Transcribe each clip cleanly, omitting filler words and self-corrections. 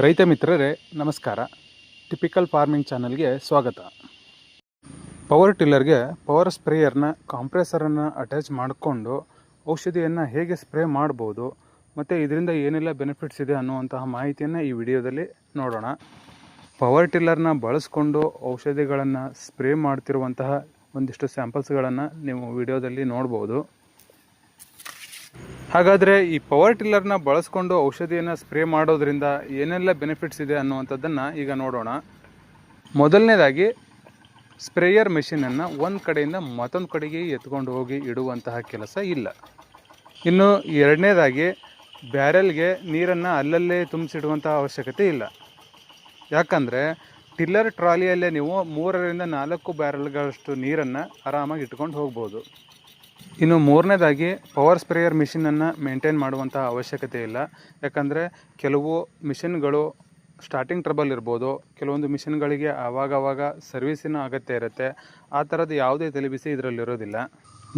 ರೈತ ಮಿತ್ರರೇ ನಮಸ್ಕಾರ. ಟಿಪಿಕಲ್ ಫಾರ್ಮಿಂಗ್ ಚಾನಲ್ಗೆ ಸ್ವಾಗತ. ಪವರ್ ಟಿಲ್ಲರ್ಗೆ ಪವರ್ ಸ್ಪ್ರೇಯರ್ನ ಕಾಂಪ್ರೆಸರನ್ನು ಅಟ್ಯಾಚ್ ಮಾಡಿಕೊಂಡು ಔಷಧಿಯನ್ನು ಹೇಗೆ ಸ್ಪ್ರೇ ಮಾಡ್ಬೋದು ಮತ್ತು ಇದರಿಂದ ಏನೆಲ್ಲ ಬೆನಿಫಿಟ್ಸ್ ಇದೆ ಅನ್ನುವಂತಹ ಮಾಹಿತಿಯನ್ನು ಈ ವಿಡಿಯೋದಲ್ಲಿ ನೋಡೋಣ. ಪವರ್ ಟಿಲ್ಲರ್ನ ಬಳಸ್ಕೊಂಡು ಔಷಧಿಗಳನ್ನು ಸ್ಪ್ರೇ ಮಾಡ್ತಿರುವಂತಹ ಒಂದಿಷ್ಟು ಸ್ಯಾಂಪಲ್ಸ್ಗಳನ್ನು ನೀವು ವಿಡಿಯೋದಲ್ಲಿ ನೋಡ್ಬೋದು. ಹಾಗಾದರೆ ಈ ಪವರ್ ಟಿಲ್ಲರ್ನ ಬಳಸ್ಕೊಂಡು ಔಷಧಿಯನ್ನು ಸ್ಪ್ರೇ ಮಾಡೋದ್ರಿಂದ ಏನೆಲ್ಲ ಬೆನಿಫಿಟ್ಸ್ ಇದೆ ಅನ್ನುವಂಥದ್ದನ್ನು ಈಗ ನೋಡೋಣ. ಮೊದಲನೇದಾಗಿ ಸ್ಪ್ರೇಯರ್ ಮೆಷಿನನ್ನು ಒಂದು ಕಡೆಯಿಂದ ಮತ್ತೊಂದು ಕಡೆಗೆ ಎತ್ಕೊಂಡು ಹೋಗಿ ಇಡುವಂತಹ ಕೆಲಸ ಇಲ್ಲ. ಇನ್ನು ಎರಡನೇದಾಗಿ ಬ್ಯಾರೆಲ್ಗೆ ನೀರನ್ನು ಅಲ್ಲಲ್ಲೇ ತುಂಬಿಸಿಡುವಂತಹ ಅವಶ್ಯಕತೆ ಇಲ್ಲ. ಯಾಕಂದರೆ ಟಿಲ್ಲರ್ ಟ್ರಾಲಿಯಲ್ಲೇ ನೀವು 3ರಿಂದ 4 ಬ್ಯಾರೆಲ್ಗಳಷ್ಟು ನೀರನ್ನು ಆರಾಮಾಗಿ ಇಟ್ಕೊಂಡು ಹೋಗ್ಬೋದು. ಇನ್ನು ಮೂರನೇದಾಗಿ ಪವರ್ ಸ್ಪ್ರೇಯರ್ ಮಿಷಿನನ್ನು ಮೇಂಟೈನ್ ಮಾಡುವಂಥ ಅವಶ್ಯಕತೆ ಇಲ್ಲ. ಯಾಕಂದರೆ ಕೆಲವು ಮಿಷಿನ್ಗಳು ಸ್ಟಾರ್ಟಿಂಗ್ ಟ್ರಬಲ್ ಇರ್ಬೋದು, ಕೆಲವೊಂದು ಮಿಷಿನ್ಗಳಿಗೆ ಆವಾಗವಾಗ ಸರ್ವಿಸಿನ ಅಗತ್ಯ ಇರುತ್ತೆ. ಆ ಥರದ್ದು ಯಾವುದೇ ತಲೆಬಿಸಿ ಇದರಲ್ಲಿರೋದಿಲ್ಲ.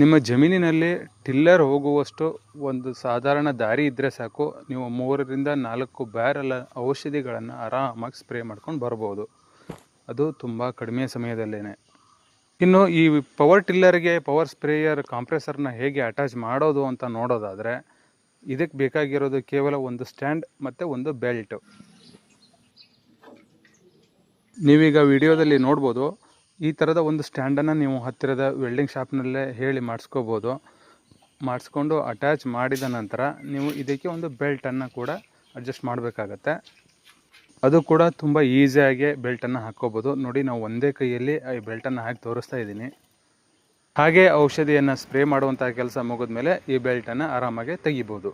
ನಿಮ್ಮ ಜಮೀನಿನಲ್ಲಿ ಟಿಲ್ಲರ್ ಹೋಗುವಷ್ಟು ಒಂದು ಸಾಧಾರಣ ದಾರಿ ಇದ್ದರೆ ಸಾಕು, ನೀವು 3ರಿಂದ 4 ಬ್ಯಾರೆಲ್ ಔಷಧಿಗಳನ್ನು ಆರಾಮಾಗಿ ಸ್ಪ್ರೇ ಮಾಡ್ಕೊಂಡು ಬರ್ಬೋದು. ಅದು ತುಂಬ ಕಡಿಮೆ ಸಮಯದಲ್ಲೇ. ಇನ್ನು ಈ ಪವರ್ ಟಿಲ್ಲರ್ಗೆ ಪವರ್ ಸ್ಪ್ರೇಯರ್ ಕಾಂಪ್ರೆಸರ್ನ ಹೇಗೆ ಅಟ್ಯಾಚ್ ಮಾಡೋದು ಅಂತ ನೋಡೋದಾದರೆ, ಇದಕ್ಕೆ ಬೇಕಾಗಿರೋದು ಕೇವಲ ಒಂದು ಸ್ಟ್ಯಾಂಡ್ ಮತ್ತು ಒಂದು ಬೆಲ್ಟ್. ನೀವೀಗ ವಿಡಿಯೋದಲ್ಲಿ ನೋಡ್ಬೋದು, ಈ ಥರದ ಒಂದು ಸ್ಟ್ಯಾಂಡನ್ನು ನೀವು ಹತ್ತಿರದ ವೆಲ್ಡಿಂಗ್ ಶಾಪ್ನಲ್ಲೇ ಹೇಳಿ ಮಾಡಿಸ್ಕೊಂಡು ಅಟ್ಯಾಚ್ ಮಾಡಿದ ನಂತರ ನೀವು ಇದಕ್ಕೆ ಒಂದು ಬೆಲ್ಟನ್ನು ಕೂಡ ಅಡ್ಜಸ್ಟ್ ಮಾಡಬೇಕಾಗತ್ತೆ. ಅದು ಕೂಡ ತುಂಬ ಈಸಿಯಾಗಿ ಬೆಲ್ಟನ್ನು ಹಾಕ್ಕೋಬೋದು. ನೋಡಿ, ನಾವು ಒಂದೇ ಕೈಯಲ್ಲಿ ಈ ಬೆಲ್ಟನ್ನು ಹಾಕಿ ತೋರಿಸ್ತಾ ಇದ್ದೀನಿ. ಹಾಗೆ ಔಷಧಿಯನ್ನು ಸ್ಪ್ರೇ ಮಾಡುವಂಥ ಕೆಲಸ ಮುಗಿದ ಮೇಲೆ ಈ ಬೆಲ್ಟನ್ನು ಆರಾಮಾಗಿ ತೆಗಿಬೋದು.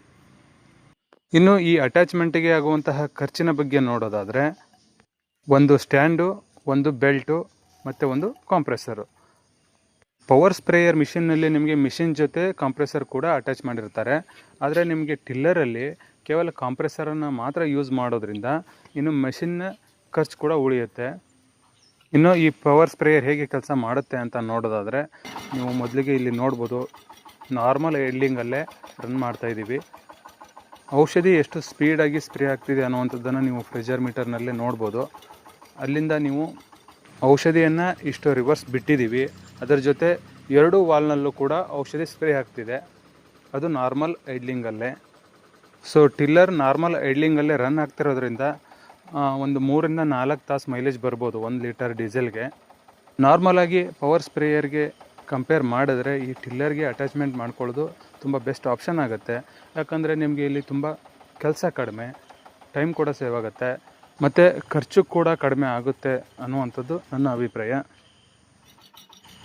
ಇನ್ನು ಈ ಅಟ್ಯಾಚ್ಮೆಂಟಿಗೆ ಆಗುವಂತಹ ಖರ್ಚಿನ ಬಗ್ಗೆ ನೋಡೋದಾದರೆ, ಒಂದು ಸ್ಟ್ಯಾಂಡು, ಒಂದು ಬೆಲ್ಟು ಮತ್ತು ಒಂದು ಕಾಂಪ್ರೆಸರು. ಪವರ್ ಸ್ಪ್ರೇಯರ್ ಮಿಷಿನ್ನಲ್ಲಿ ನಿಮಗೆ ಮಿಷಿನ್ ಜೊತೆ ಕಾಂಪ್ರೆಸರ್ ಕೂಡ ಅಟ್ಯಾಚ್ ಮಾಡಿರ್ತಾರೆ. ಆದರೆ ನಿಮಗೆ ಟಿಲ್ಲರಲ್ಲಿ ಕೇವಲ ಕಾಂಪ್ರೆಸರನ್ನು ಮಾತ್ರ ಯೂಸ್ ಮಾಡೋದ್ರಿಂದ ಇನ್ನು ಮೆಷಿನ್ನ ಖರ್ಚು ಕೂಡ ಉಳಿಯುತ್ತೆ. ಇನ್ನು ಈ ಪವರ್ ಸ್ಪ್ರೇಯರ್ ಹೇಗೆ ಕೆಲಸ ಮಾಡುತ್ತೆ ಅಂತ ನೋಡೋದಾದರೆ, ನೀವು ಮೊದಲಿಗೆ ಇಲ್ಲಿ ನೋಡ್ಬೋದು, ನಾರ್ಮಲ್ ಐಡ್ಲಿಂಗಲ್ಲೇ ರನ್ ಮಾಡ್ತಾಯಿದ್ದೀವಿ. ಔಷಧಿ ಎಷ್ಟು ಸ್ಪೀಡಾಗಿ ಸ್ಪ್ರೇ ಆಗ್ತಿದೆ ಅನ್ನುವಂಥದ್ದನ್ನು ನೀವು ಪ್ರೆಷರ್ ಮೀಟರ್ನಲ್ಲೇ ನೋಡ್ಬೋದು. ಅಲ್ಲಿಂದ ನೀವು ಔಷಧಿಯನ್ನು ಇಷ್ಟು ರಿವರ್ಸ್ ಬಿಟ್ಟಿದ್ದೀವಿ, ಅದರ ಜೊತೆ 2 ವಾಲ್ನಲ್ಲೂ ಕೂಡ ಔಷಧಿ ಸ್ಪ್ರೇ ಆಗ್ತಿದೆ. ಅದು ನಾರ್ಮಲ್ ಐಡ್ಲಿಂಗಲ್ಲೇ. ಸೊ ಟಿಲ್ಲರ್ ನಾರ್ಮಲ್ ಐಡ್ಲಿಂಗಲ್ಲೇ ರನ್ ಆಗ್ತಿರೋದ್ರಿಂದ ಒಂದು 3ರಿಂದ 4 ತಾಸು ಮೈಲೇಜ್ ಬರ್ಬೋದು 1 ಲೀಟರ್ ಡೀಸೆಲ್ಗೆ. ನಾರ್ಮಲಾಗಿ ಪವರ್ ಸ್ಪ್ರೇಯರ್ಗೆ ಕಂಪೇರ್ ಮಾಡಿದ್ರೆ ಈ ಟಿಲ್ಲರ್ಗೆ ಅಟ್ಯಾಚ್ಮೆಂಟ್ ಮಾಡ್ಕೊಳ್ಳೋದು ತುಂಬ ಬೆಸ್ಟ್ ಆಪ್ಷನ್ ಆಗುತ್ತೆ. ಯಾಕಂದರೆ ನಿಮಗೆ ಇಲ್ಲಿ ತುಂಬ ಕೆಲಸ ಕಡಿಮೆ, ಟೈಮ್ ಕೂಡ ಸೇವ್ ಆಗುತ್ತೆ ಮತ್ತು ಖರ್ಚು ಕೂಡ ಕಡಿಮೆ ಆಗುತ್ತೆ ಅನ್ನುವಂಥದ್ದು ನನ್ನ ಅಭಿಪ್ರಾಯ.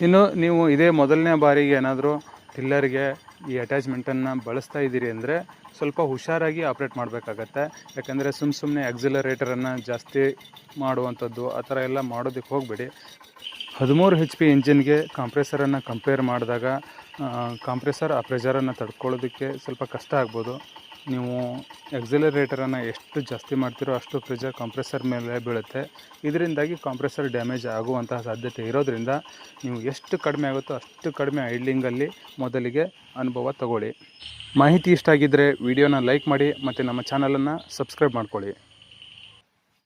ಇನ್ನು ನೀವು ಇದೇ ಮೊದಲನೇ ಬಾರಿಗೆ ಏನಾದರೂ ಟಿಲ್ಲರ್ಗೆ ಈ ಅಟ್ಯಾಚ್ಮೆಂಟನ್ನು ಬಳಸ್ತಾ ಇದ್ದೀರಿ ಅಂದರೆ ಸ್ವಲ್ಪ ಹುಷಾರಾಗಿ ಆಪ್ರೇಟ್ ಮಾಡಬೇಕಾಗತ್ತೆ. ಯಾಕಂದರೆ ಸುಮ್ಮನೆ ಆಕ್ಸಿಲರೇಟರನ್ನು ಜಾಸ್ತಿ ಮಾಡುವಂಥದ್ದು ಆ ಥರ ಎಲ್ಲ ಮಾಡೋದಕ್ಕೆ ಹೋಗಬೇಡಿ. 13 HP ಇಂಜಿನ್ಗೆ ಕಾಂಪ್ರೆಸರನ್ನು ಕಂಪೇರ್ ಮಾಡಿದಾಗ ಕಾಂಪ್ರೆಸರ್ ಆ ಪ್ರೆಷರನ್ನು ತಡ್ಕೊಳ್ಳೋದಕ್ಕೆ ಸ್ವಲ್ಪ ಕಷ್ಟ ಆಗ್ಬೋದು. ನೀವು ಆಕ್ಸಿಲರೇಟರನ್ನು ಎಷ್ಟು ಜಾಸ್ತಿ ಮಾಡ್ತೀರೋ ಅಷ್ಟು ಪ್ರೆಷರ್ ಕಾಂಪ್ರೆಸರ್ ಮೇಲೆ ಬೀಳುತ್ತೆ. ಇದರಿಂದಾಗಿ ಕಾಂಪ್ರೆಸರ್ ಡ್ಯಾಮೇಜ್ ಆಗುವಂತಹ ಸಾಧ್ಯತೆ ಇರೋದ್ರಿಂದ ನೀವು ಎಷ್ಟು ಕಡಿಮೆ ಆಗುತ್ತೋ ಅಷ್ಟು ಕಡಿಮೆ ಐಡ್ಲಿಂಗಲ್ಲಿ ಮೊದಲಿಗೆ ಅನುಭವ ತಗೊಳ್ಳಿ. ಮಾಹಿತಿ ಇಷ್ಟ ಆಗಿದ್ದರೆ ವಿಡಿಯೋನ ಲೈಕ್ ಮಾಡಿ ಮತ್ತು ನಮ್ಮ ಚಾನಲನ್ನು ಸಬ್ಸ್ಕ್ರೈಬ್ ಮಾಡ್ಕೊಳ್ಳಿ.